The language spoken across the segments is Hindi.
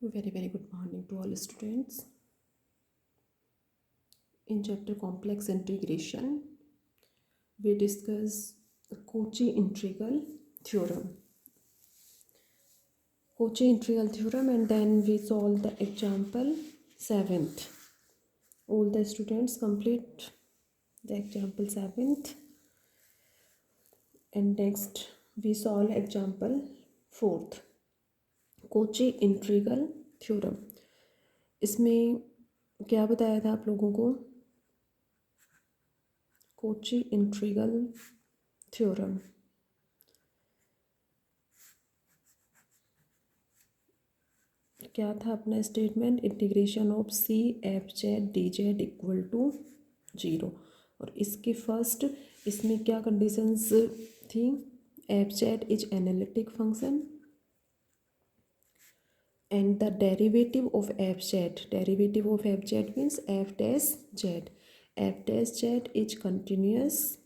Very good morning to all students. In chapter complex integration, we discuss Cauchy integral theorem. Cauchy integral theorem, and then we solve the example 7th. All the students complete the example 7th, and next we solve example 4th. Cauchy integral theorem. इसमें क्या बताया था आप लोगों को? Cauchy integral theorem. क्या था अपना statement? Integration of C F Z D Z equal to 0। और इसके फर्स्ट इसमें क्या कंडीशंस थी? F Z is analytic function and the derivative of F Z means F dash Z is continuous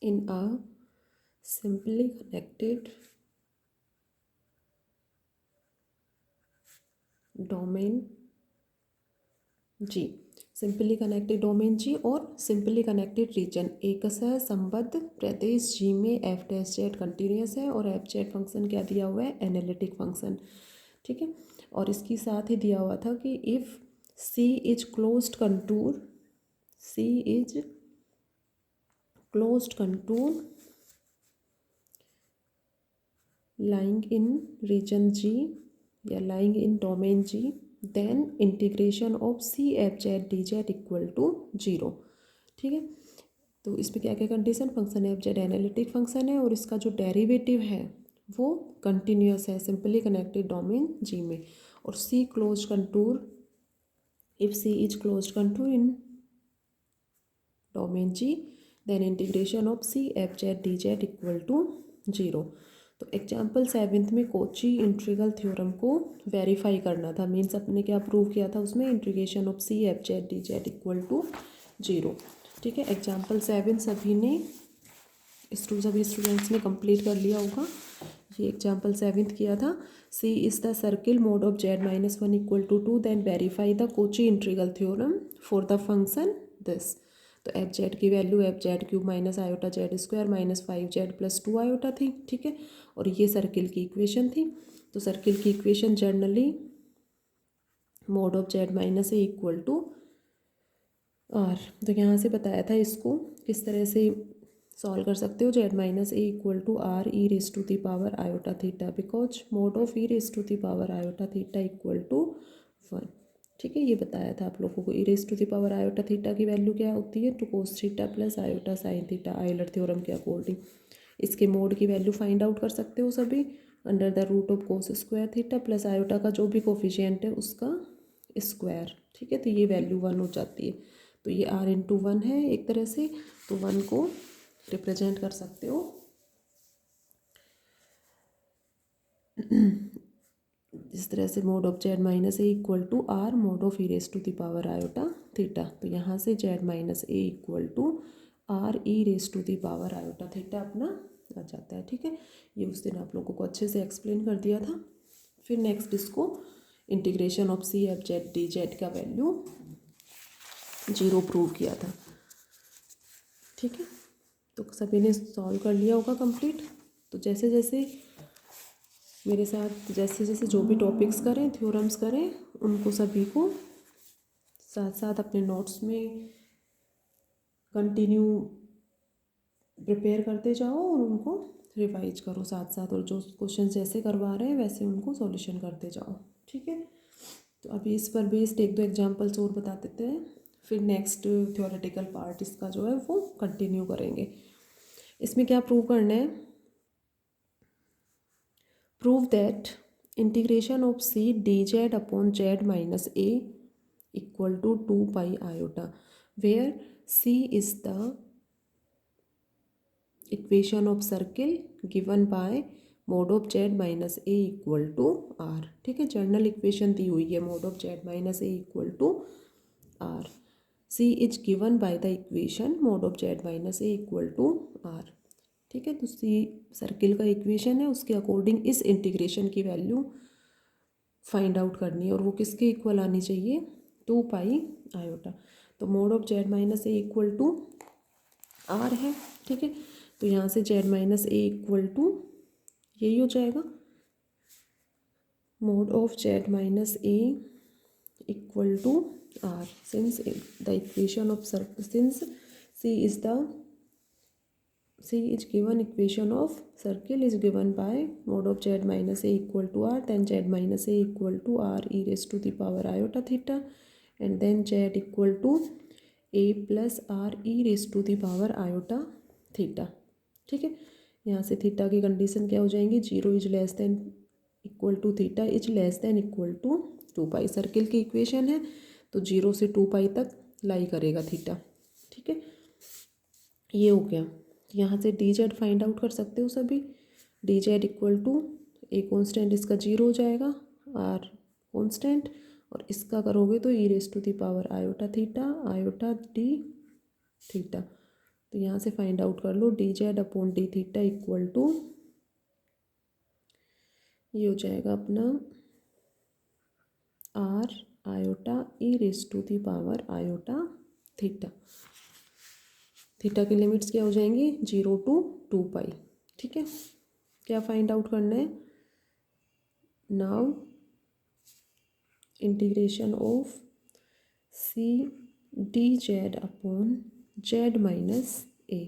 in a simply connected domain G, simply connected domain G और सिंपली कनेक्टेड रीजन एकसह संबद्ध प्रदेश जी में एफ डैश जेड कंटिन्यूस है और एफ जेड फंक्शन क्या दिया हुआ है? Analytic function. ठीक है, और इसके साथ ही दिया हुआ था कि if C is closed contour lying in region G या lying in domain G, then integration of C F Z D Z equal to 0। ठीक है, तो इसमें क्या क्या condition? Function f z analytic function है और इसका जो डेरिवेटिव है वो कंटिन्यूस है सिंपली कनेक्टेड डोमेन G में, और C close contour, if C is close contour in domain G, then integration of C F Z D Z equal to 0। तो एग्जाम्पल 7th में कोची इंटीग्रल थ्योरम को वेरीफाई करना था। मीन्स अपने क्या प्रूव किया था उसमें? Integration of C F Z D Z equal to 0। ठीक है, एग्जाम्पल 7 सभी स्टूडेंट्स ने कंप्लीट कर लिया होगा। ये एग्जाम्पल 7 किया था। C is the circle mod of z-1 equal to 2, then verify the Cauchy integral theorem for the function this. तो एफ जेड की value F Z cube minus iota Z square minus 5z plus 2 iota थी। ठीक है, और ये सर्किल की इक्वेशन थी। तो सर्किल की equation generally mod of z-a equal to r. तो यहाँ से बताया था इसको किस तरह से सॉल्व कर सकते हो? z-a equal to R E raise to the power iota theta, because mod of E raise to the power iota theta equal to 1। ठीक है, ये बताया था आप लोगों को। E raise to the power iota theta की वैल्यू क्या होती है? To cos theta plus iota sine theta, Euler theorem के अकॉर्डिंग। इसके मोड की वैल्यू फाइंड आउट कर सकते हो सभी under the root of cos square theta plus iota का जो भी कोफिशिएंट है उसका स्क्वायर। ठीक है, तो ये वैल्यू 1 हो जाती है। तो ये r इंटू 1 है एक तरह से, तो 1 को रिप्रेजेंट कर सकते हो इस तरह से, mod of z-a equal to r mod of E raise to the power iota theta. तो यहाँ से z-a equal to R E raise to the power iota theta अपना आ जाता है। ठीक है, ये उस दिन आप लोगों को अच्छे से एक्सप्लेन कर दिया था। फिर नेक्स्ट इसको integration of C F Z D z का वैल्यू 0 प्रूव किया था। ठीक है, तो सभी ने सॉल्व कर लिया होगा कंप्लीट। तो जैसे जैसे मेरे साथ जो भी टॉपिक्स करें, थ्योरम्स करें, उनको सभी को साथ साथ अपने नोट्स में कंटिन्यू प्रिपेयर करते जाओ और उनको रिवाइज करो साथ साथ, और जो क्वेश्चन जैसे करवा रहे हैं वैसे उनको सॉल्यूशन करते जाओ। ठीक है, तो अभी इस पर बेस्ड 1-2 एग्जाम्पल्स और बता देते हैं, फिर नेक्स्ट थ्योरेटिकल पार्ट इसका जो है वो कंटिन्यू करेंगे। इसमें क्या प्रूव करना है? Prove that integration of c d Z upon z-a equal to 2 pi iota, where c is the equation of circle given by mod of z-a equal to r. ठीक है, जनरल इक्वेशन दी हुई है mod of z-a equal to r. c is given by the equation mod of z-a equal to r. ठीक है। तो सी सर्किल का इक्वेशन है, उसके अकॉर्डिंग इस इंटीग्रेशन की वैल्यू फाइंड आउट करनी है और वो किसके इक्वल आनी चाहिए, 2 पाई आयोटा। तो mod of z minus A equal to r है, ठीक है। तो यहाँ से z minus A equal to यही हो जाएगा, mod of z minus A equal to r, since the equation of since C is given equation of circle is given by mod of z minus a equal to r, then z minus a equal to r e raised to the power iota theta, and then z equal to a plus r e raised to the power iota theta, ठीक है। यहाँ से थीटा की कंडीशन क्या हो जाएंगी, 0 is less than equal to theta is less than equal to 2 pi. Circle की इक्वेशन है तो 0 से 2 पाई तक लाई करेगा थीटा, ठीक है। ये हो गया। यहाँ से डी जेड फाइंड आउट कर सकते हो सभी, d Z equal to a constant इसका 0 हो जाएगा, आर कॉन्स्टेंट, और इसका करोगे तो E raise to the power iota theta iota D theta. तो यहाँ से फाइंड आउट कर लो D Z upon D theta equal to, ये हो जाएगा अपना R iota E raise to the power iota theta. Theta की लिमिट्स क्या हो जाएंगी, 0 to 2 पाई, ठीक है। क्या फाइंड आउट करना है, now integration of c d Z upon Z minus a.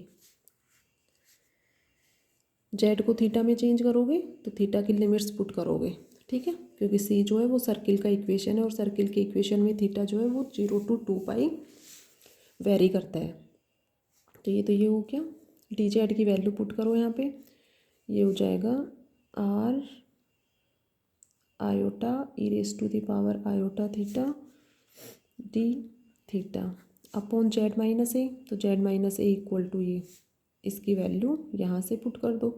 Z को थीटा में चेंज करोगे तो थीटा की लिमिट्स पुट करोगे, ठीक है, क्योंकि सी जो है वो सर्किल का इक्वेशन है और सर्किल के इक्वेशन में थीटा जो है वो 0 to 2 पाई वेरी करता है। तो ये हो गया, डी जेड की वैल्यू पुट करो यहाँ पे, ये हो जाएगा R iota E raise to the power iota theta D theta upon Z minus A. तो Z minus A equal to ये, इसकी वैल्यू यहाँ से पुट कर दो,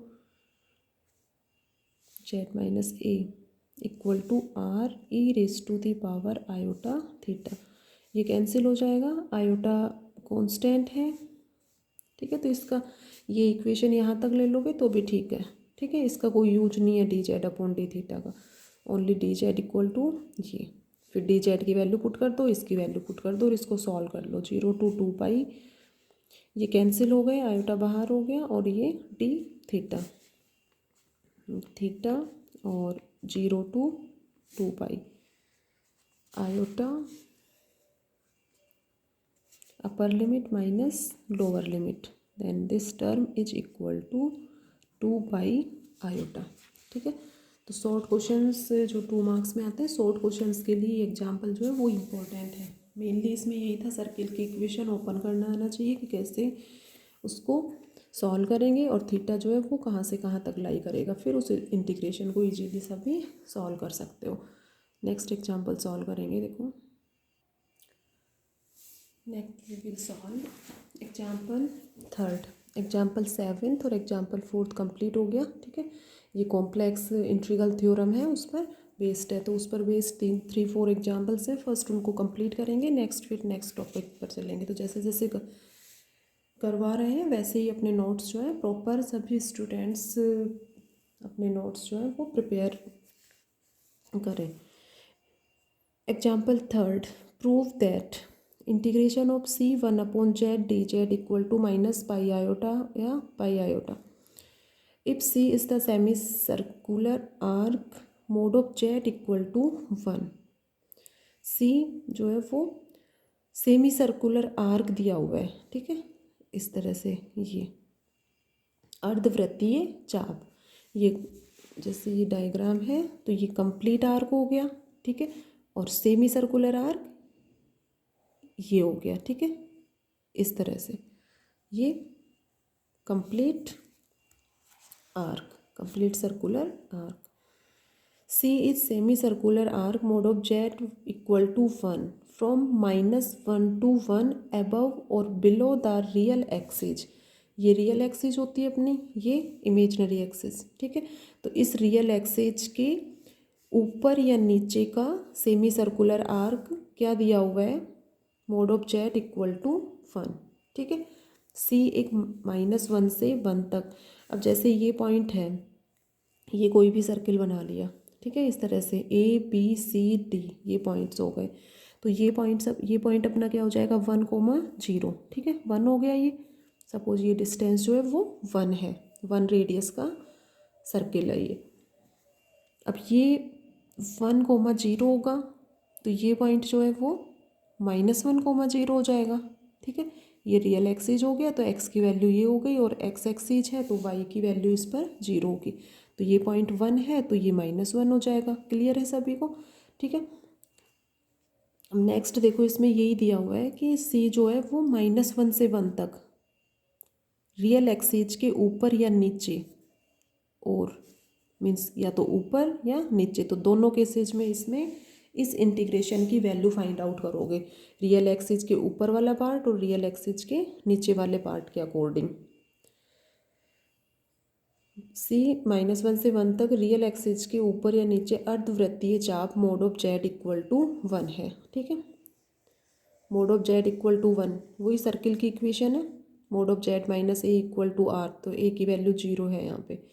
Z minus A equal to R E raise to the power iota theta. ये कैंसिल हो जाएगा, आयोटा कांस्टेंट है, ठीक है। तो इसका ये इक्वेशन यहाँ तक ले लोगे तो भी ठीक है, ठीक है। इसका कोई यूज नहीं है D Z upon D theta का, only D Z equal to ये। फिर डी जेड की वैल्यू पुट कर दो, इसकी वैल्यू पुट कर दो और इसको सॉल्व कर लो, 0 to 2 पाई, ये कैंसिल हो गए, आयोटा बाहर हो गया और ये डी थीटा थीटा और 0 to 2 pi iota upper limit minus lower limit, then this term is equal to 2 pi iota, ठीक है। तो शॉर्ट क्वेश्चंस जो 2 मार्क्स में आते हैं, शॉर्ट क्वेश्चंस के लिए एग्जांपल जो है वो इम्पोर्टेंट है। मेनली इसमें यही था, सर्किल की इक्वेशन ओपन करना आना चाहिए कि कैसे उसको सॉल्व करेंगे और थीटा जो है वो कहाँ से कहाँ तक लाई करेगा, फिर उस इंटीग्रेशन को ईजीली सभी सॉल्व कर सकते हो। नेक्स्ट एग्जाम्पल सॉल्व करेंगे, देखो next we will solve example 3rd, example 7th और एग्जाम्पल 4th कंप्लीट हो गया, ठीक है। ये कॉम्प्लेक्स इंटीग्रल थ्योरम है, उस पर बेस्ड है, तो उस पर बेस्ड 3-4 एग्जाम्पल्स है। फर्स्ट उनको कंप्लीट करेंगे, नेक्स्ट फिर नेक्स्ट टॉपिक पर चलेंगे। तो जैसे जैसे करवा रहे हैं वैसे ही अपने नोट्स जो है प्रॉपर सभी स्टूडेंट्स अपने नोट्स जो है वो प्रिपेयर करें। Example 3rd, prove that integration of C1 upon Z D Z equal to minus pi iota या pi iota if C is the semi circular arc mod of Z equal to 1। C जो है वो सेमी सर्कुलर आर्क दिया हुआ है, ठीक है, इस तरह से ये अर्धवृत्तीय चाप, ये जैसे ये डायग्राम है तो ये कंप्लीट आर्क हो गया, ठीक है, और सेमी सर्कुलर आर्क ये हो गया, ठीक है, इस तरह से ये complete arc, complete circular arc. C is semi circular arc mod of Z equal to 1 from -1 to 1 above और बिलो द रियल एक्सिस। ये रियल एक्सिस होती है अपनी, ये इमेजनरी एक्सिस, ठीक है। तो इस रियल एक्सिस के ऊपर या नीचे का सेमी सर्कुलर आर्क क्या दिया हुआ है, mod of Z equal to 1, ठीक है। सी एक -1 से 1 तक। अब जैसे ये पॉइंट है, ये कोई भी सर्किल बना लिया, ठीक है, इस तरह से ABCD ये पॉइंट्स हो गए। तो ये पॉइंट्स, अब ये पॉइंट अपना क्या हो जाएगा 1, 0, ठीक है, 1 हो गया ये। सपोज ये डिस्टेंस जो है वो 1 है, 1 रेडियस का सर्किल है ये। अब ये 1, 0 होगा, तो ये पॉइंट जो है वो -1, 0 हो जाएगा, ठीक है। ये रियल एक्सिस हो गया, तो x की वैल्यू ये हो गई, और x एक्सिस है तो y की वैल्यू इस पर 0 होगी। तो ये पॉइंट 1 है तो ये -1 हो जाएगा। क्लियर है सभी को, ठीक है। अब नेक्स्ट देखो, इसमें यही दिया हुआ है कि c जो है वो -1 से 1 तक रियल एक्सिस के ऊपर या नीचे, और मीन्स या तो ऊपर या नीचे, तो दोनों केसेज में इसमें इस इंटीग्रेशन की वैल्यू फाइंड आउट करोगे, रियल एक्सिस के ऊपर वाला पार्ट और रियल एक्सिस के नीचे वाले पार्ट के अकॉर्डिंग। सी -1 से 1 तक रियल एक्सिस के ऊपर या नीचे अर्धवृत्तीय चाप mod of Z equal to 1 है, ठीक है। Mod of Z equal to 1 वही सर्किल की इक्वेशन है, mod of z minus A equal to r, तो ए की वैल्यू 0 है यहाँ पे।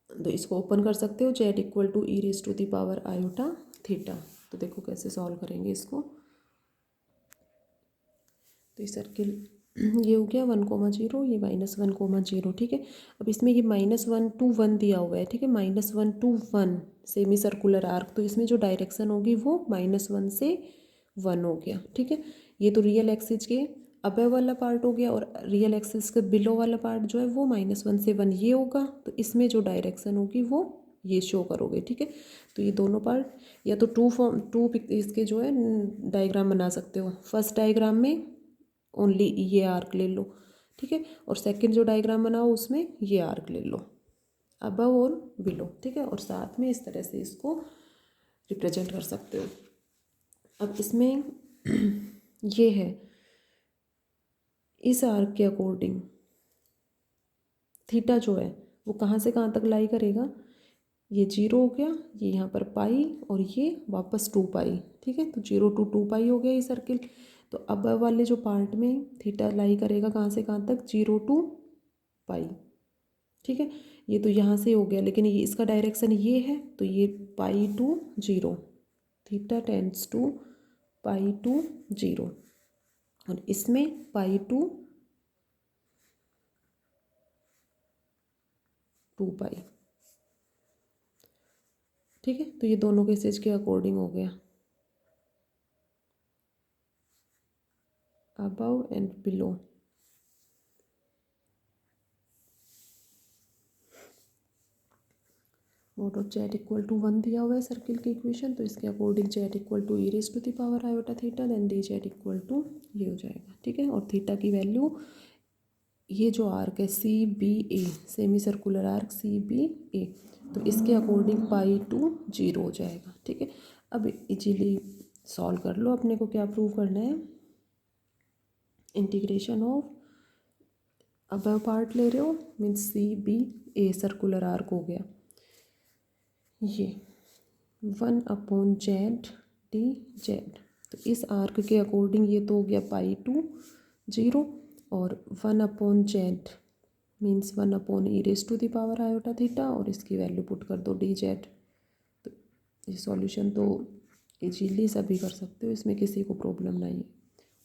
तो इसको ओपन कर सकते हो, z equal to e⁻∗ theta. तो देखो कैसे सॉल्व करेंगे इसको। तो ये सर्किल ये हो गया 1, 0, ये -1, 0, ठीक है। अब इसमें ये -1 to 1 दिया हुआ है, ठीक है, -1 to 1 सेमी सर्कुलर आर्क, तो इसमें जो डायरेक्शन होगी वो -1 से 1 हो गया, ठीक है। ये तो रियल एक्सिस के अबव वाला पार्ट हो गया, और रियल एक्सिस के बिलो वाला पार्ट जो है वो -1 से 1 ये होगा। तो इसमें जो डायरेक्शन होगी वो ये शो करोगे, ठीक है। तो ये दोनों पार्ट, या तो टू इसके जो है डायग्राम बना सकते हो। फर्स्ट डायग्राम में ओनली ये आर्क ले लो, ठीक है, और सेकंड जो डायग्राम बनाओ उसमें ये आर्क ले लो, अबव और बिलो, ठीक है, और साथ में इस तरह से इसको रिप्रेजेंट कर सकते हो। अब इसमें ये है, इस आर्क के अकॉर्डिंग थीटा जो है वो कहाँ से कहाँ तक लाई करेगा, ये 0 हो गया, ये यहाँ पर पाई, और ये वापस 2 पाई, ठीक है। तो 0 to 2 पाई हो गया ये सर्किल। तो अब वाले जो पार्ट में थीटा लाई करेगा कहाँ से कहाँ तक, 0 to पाई, ठीक है। ये तो यहाँ से हो गया, लेकिन ये इसका डायरेक्शन ये है, तो ये pi to 0, theta tends to pi to 0, और इसमें पाई टू 2 पाई, ठीक है। तो ये दोनों केसेज के अकॉर्डिंग हो गया, above and below. Mod of Z equal to 1 दिया हुआ है सर्किल की इक्वेशन, तो इसके according z equal to e⁻∗ then d Z equal to ये हो जाएगा, ठीक है। और थीटा की वैल्यू, ये जो आर्क है CBA, semi circular arc CBA, तो इसके अकॉर्डिंग पाई टू 0 हो जाएगा, ठीक है। अब इजीली सॉल्व कर लो, अपने को क्या प्रूव करना है, इंटीग्रेशन ऑफ अबव पार्ट ले रहे हो, मीन्स CBA सर्कुलर आर्क हो गया ये 1/z dz। तो इस आर्क के अकॉर्डिंग ये तो हो गया पाई टू 0, और 1/z मीन्स 1/e⁻∗, और इसकी वैल्यू पुट कर दो dz। तो ये सॉल्यूशन तो इजीली सभी कर सकते हो, इसमें किसी को प्रॉब्लम नहीं है,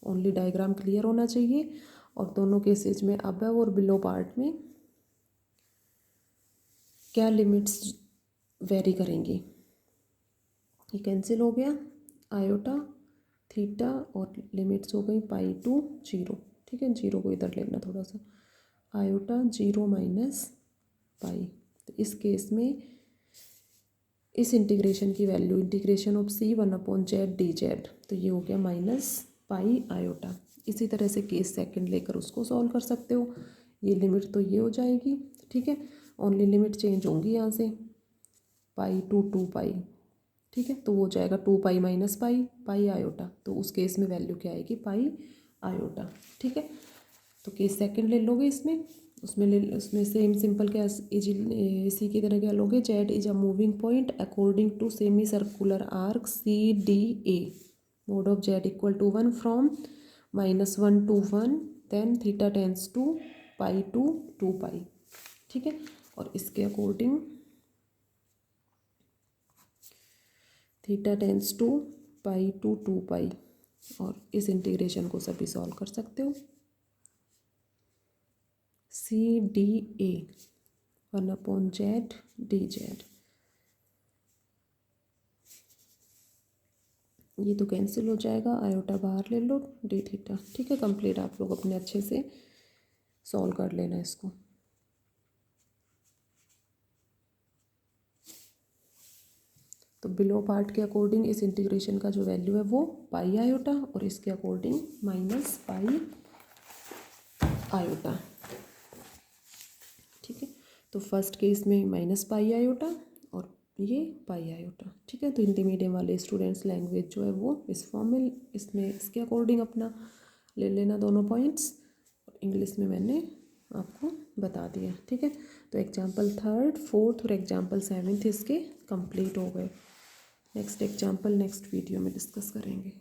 ओनली डायग्राम क्लियर होना चाहिए, और दोनों केसेज में अबव और बिलो पार्ट में क्या लिमिट्स वेरी करेंगी। ये कैंसिल हो गया, आयोटा थीटा, और लिमिट्स हो गई पाई टू 0, ठीक है। 0 को इधर लेना थोड़ा सा, आयोटा 0 माइनस पाई। तो इस केस में इस इंटीग्रेशन की value, integration of C 1/z dz, तो ये हो गया -पाई आयोटा। इसी तरह से केस सेकंड लेकर उसको सॉल्व कर सकते हो। ये लिमिट तो ये हो जाएगी, ठीक है, ओनली लिमिट चेंज होंगी यहाँ से, पाई टू 2 पाई, ठीक है। तो वो हो जाएगा 2 पाई माइनस पाई, पाई आयोटा, तो उस केस में वैल्यू क्या आएगी, पाई आयोटा, ठीक है। तो केस सेकंड ले लोगे इसमें, उसमें सेम सिंपल क्या इसी की तरह क्या लोगे, z is a moving point according to semi circular arc CDA, mod of Z equal to 1 from -1 to 1, then theta tends to pi to 2 pi, ठीक है। और इसके according theta tends to pi to 2 pi, और इस इंटीग्रेशन को सभी सॉल्व कर सकते हो। CDA 1/z dz, ये तो कैंसिल हो जाएगा, आयोटा बाहर ले लो, डी थीटा, ठीक है। कंप्लीट। आप लोग अपने अच्छे से सॉल्व कर लेना इसको। तो बिलो पार्ट के अकॉर्डिंग इस इंटीग्रेशन का जो वैल्यू है वो पाई आयोटा, और इसके अकॉर्डिंग माइनस पाई आयोटा, ठीक है। तो फर्स्ट केस में माइनस पाई आयोटा और ये पाई आयोटा, ठीक है। तो हिंदी मीडियम वाले स्टूडेंट्स लैंग्वेज जो है वो इस फॉर्म में, इसमें इसके अकॉर्डिंग अपना ले लेना दोनों पॉइंट्स, और इंग्लिश में मैंने आपको बता दिया, ठीक है। तो एग्जाम्पल 3rd, 4th और एग्जाम्पल 7th इसके कंप्लीट हो गए। नेक्स्ट एग्जाम्पल नेक्स्ट वीडियो में डिस्कस करेंगे।